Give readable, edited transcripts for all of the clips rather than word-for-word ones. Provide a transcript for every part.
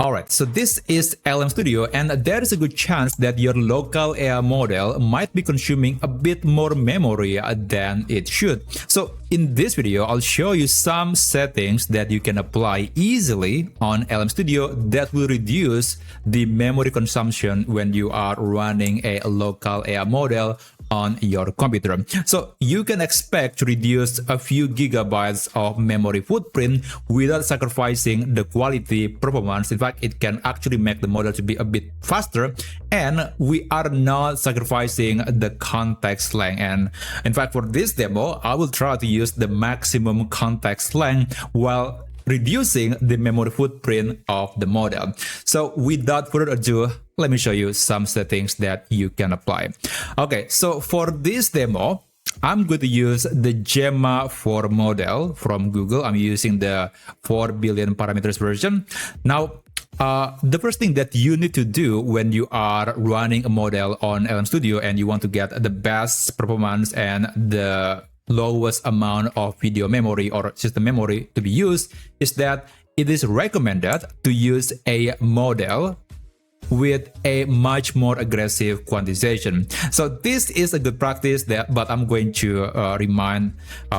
Alright, so this is LM Studio, and there is a good chance that your local AI model might be consuming a bit more memory than it should. So in this video, I'll show you some settings that you can apply easily on LM Studio that will reduce the memory consumption when you are running a local AI model on your computer. So you can expect to reduce a few gigabytes of memory footprint without sacrificing the quality performance. In fact, it can actually make the model to be a bit faster, and we are not sacrificing the context length. And in fact, for this demo, I will try to use the maximum context length while reducing the memory footprint of the model. So without further ado, let me show you some settings that you can apply. Okay, so for this demo, I'm going to use the Gemma 4 model from Google. I'm using the 4 billion parameters version. Now, the first thing that you need to do when you are running a model on LM Studio and you want to get the best performance and the lowest amount of video memory or system memory to be used is that it is recommended to use a model with a much more aggressive quantization. So this is a good practice, but I'm going to remind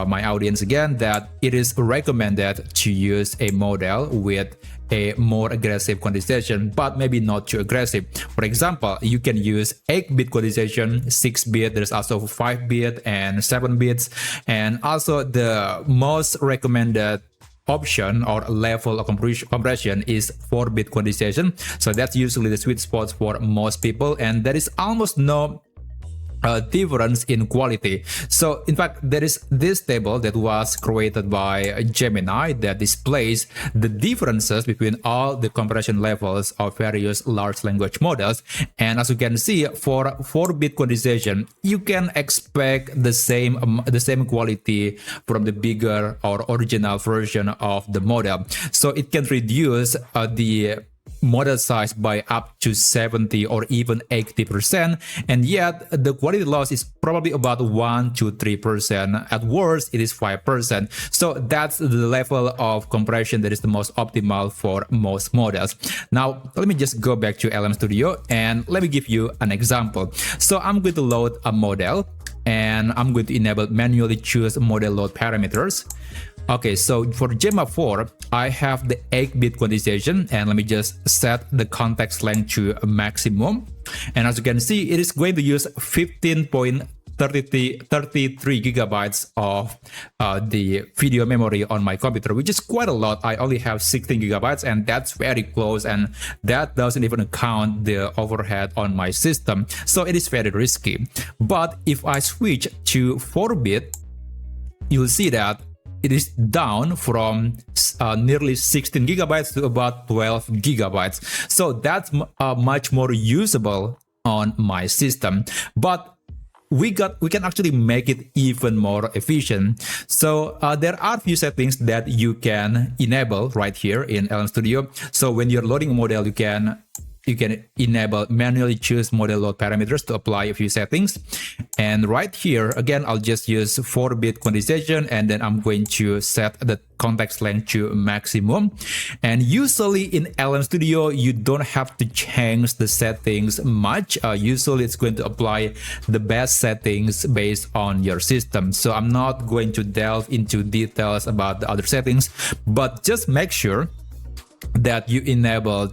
my audience again that it is recommended to use a model with a more aggressive quantization, but maybe not too aggressive. For example, you can use 8-bit quantization, 6-bit, there's also 5-bit and 7 bits. And also the most recommended option or level of compression is 4-bit quantization. So that's usually the sweet spot for most people, and there is almost no difference in quality. So in fact, there is this table that was created by Gemini that displays the differences between all the compression levels of various large language models. And as you can see, for 4-bit quantization, you can expect the same quality from the bigger or original version of the model. So it can reduce the model size by up to 70 or even 80%, and yet the quality loss is probably about 1 to 3%. At worst, it is 5%. So that's the level of compression that is the most optimal for most models. Now, let me just go back to LM Studio and let me give you an example. So I'm going to load a model and I'm going to enable manually choose model load parameters. Okay, so for Gemma 4, I have the 8-bit quantization, and let me just set the context length to a maximum. And as you can see, it is going to use 15.33 gigabytes of the video memory on my computer, which is quite a lot. I only have 16 gigabytes, and that's very close, and that doesn't even count the overhead on my system. So it is very risky. But if I switch to 4-bit, you'll see that it is down from nearly 16 gigabytes to about 12 gigabytes. So that's much more usable on my system. But we can actually make it even more efficient. So there are a few settings that you can enable right here in LM Studio. So when you're loading a model, you can enable manually choose model load parameters to apply a few settings. And right here, again, I'll just use 4-bit quantization, and then I'm going to set the context length to maximum. And usually in LM Studio, you don't have to change the settings much. Usually it's going to apply the best settings based on your system. So I'm not going to delve into details about the other settings, but just make sure that you enable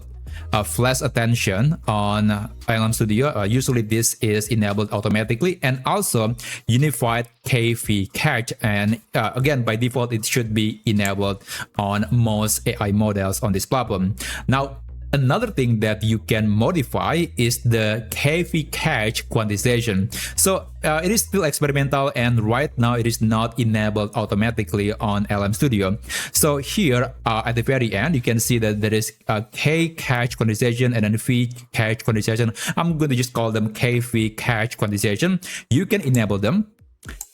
flash attention on LM Studio. Usually this is enabled automatically, and also unified KV cache, and again, by default it should be enabled on most AI models on this platform. Now, another thing that you can modify is the KV cache quantization. So it is still experimental, and right now it is not enabled automatically on LM Studio. So here at the very end, you can see that there is a K cache quantization and then V cache quantization. I'm going to just call them KV cache quantization. You can enable them.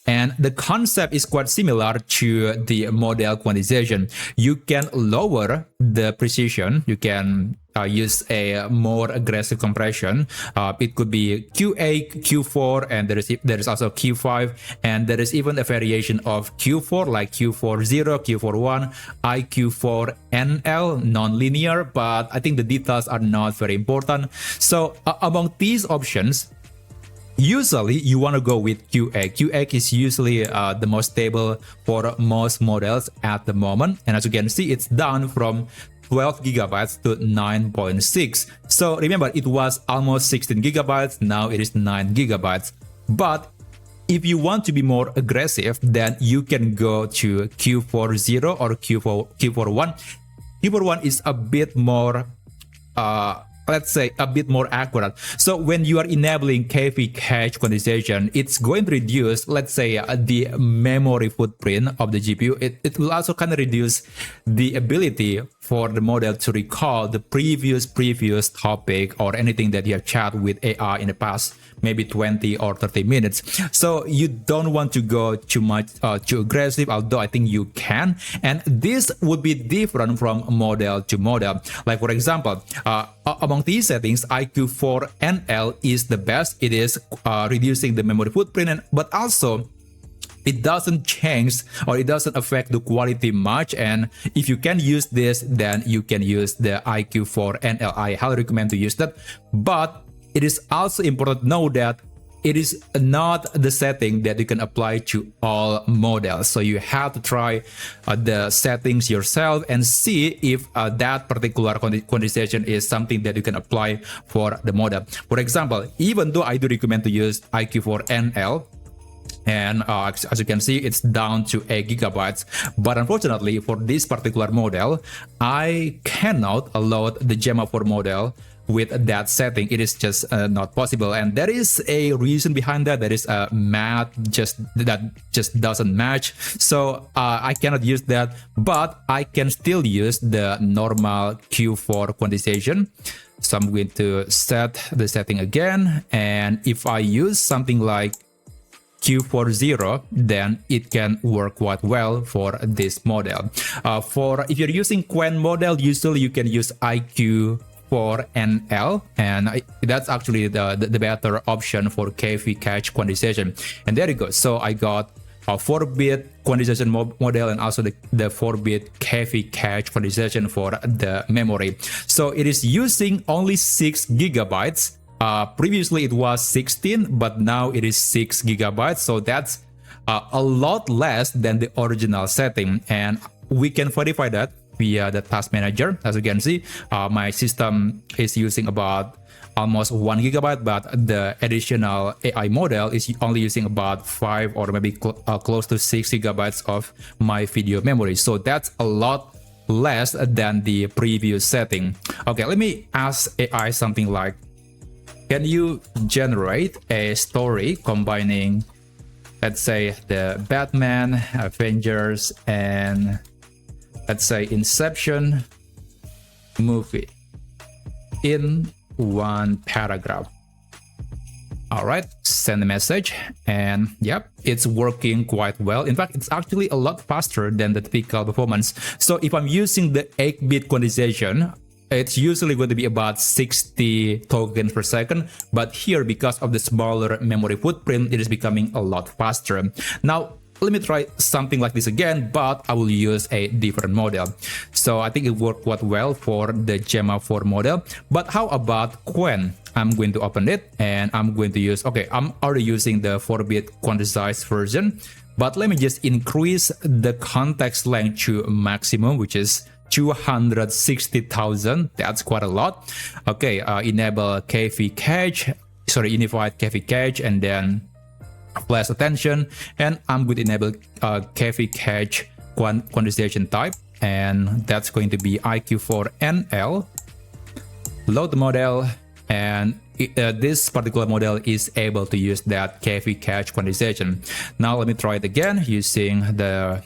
And the concept is quite similar to the model quantization. You can lower the precision. You can use a more aggressive compression. It could be Q8, Q4, and there is also Q5, and there is even a variation of Q4 like Q40, Q41, IQ4NL, non-linear, but I think the details are not very important. So among these options, usually you want to go with Q8. Q8 is usually the most stable for most models at the moment, and as you can see, it's down from 12 gigabytes to 9.6. So remember, it was almost 16 gigabytes, now it is 9 gigabytes. But if you want to be more aggressive, then you can go to Q40 or Q41. Q41 is a bit more let's say a bit more accurate. So when you are enabling KV cache quantization, it's going to reduce, let's say, the memory footprint of the GPU. It will also kind of reduce the ability for the model to recall the previous topic or anything that you have chatted with AI in the past, maybe 20 or 30 minutes. So you don't want to go too aggressive, although I think you can. And this would be different from model to model. Like for example, among these settings, IQ4NL is the best. It is reducing the memory footprint, but also it doesn't change or it doesn't affect the quality much. And if you can use this, then you can use the IQ4NL. I highly recommend to use that. But it is also important to know that it is not the setting that you can apply to all models. So you have to try the settings yourself and see if that particular quantization is something that you can apply for the model. For example, even though I do recommend to use IQ4NL, and as you can see, it's down to 8 gigabytes. But unfortunately, for this particular model, I cannot load the Gemma 4 model with that setting. It is just not possible, and there is a reason behind that. There is a math that just doesn't match, so I cannot use that, but I can still use the normal Q4 quantization. So I'm going to set the setting again, and if I use something like Q40, then it can work quite well for this model. For if you're using Quen model, usually you can use IQ4NL, and that's actually the better option for KV cache quantization. And there you go. So I got a 4-bit quantization model and also the 4-bit KV cache quantization for the memory. So it is using only 6 gigabytes. Previously it was 16, but now it is 6 gigabytes. So that's a lot less than the original setting. And we can verify that via the task manager. As you can see, my system is using about almost 1 gigabyte, but the additional AI model is only using about 5 or maybe close to 6 gigabytes of my video memory. So that's a lot less than the previous setting. Okay, let me ask AI something like, can you generate a story combining, let's say, the Batman, Avengers, and let's say Inception movie in one paragraph? All right, send a message, and yep, it's working quite well. In fact, it's actually a lot faster than the typical performance. So if I'm using the 8-bit quantization, it's usually going to be about 60 tokens per second, but here, because of the smaller memory footprint, it is becoming a lot faster. Now, let me try something like this again, but I will use a different model. So I think it worked quite well for the Gemma 4 model. But how about Quen? I'm going to open it, and I'm going to use, okay, I'm already using the 4-bit quantized version, but let me just increase the context length to maximum, which is 260,000. That's quite a lot. Okay, enable KV cache, unified KV cache, and then flash attention, and I'm going to enable KV cache quantization type, and that's going to be IQ4NL. Load the model, and this particular model is able to use that KV cache quantization. Now let me try it again using the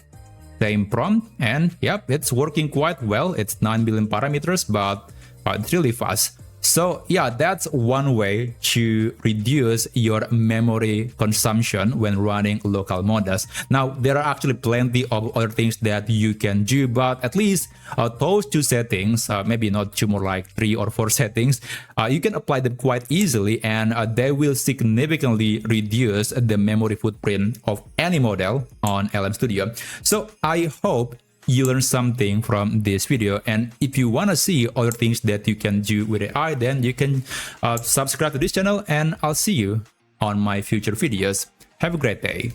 same prompt, and yep, it's working quite well. It's 9 billion parameters, but it's really fast. So yeah, that's one way to reduce your memory consumption when running local models. Now, there are actually plenty of other things that you can do, but at least those two settings, maybe not two, more like 3 or 4 settings, you can apply them quite easily, and they will significantly reduce the memory footprint of any model on LM Studio. So I hope you learned something from this video, and if you want to see other things that you can do with AI, then you can subscribe to this channel, and I'll see you on my future videos. Have a great day.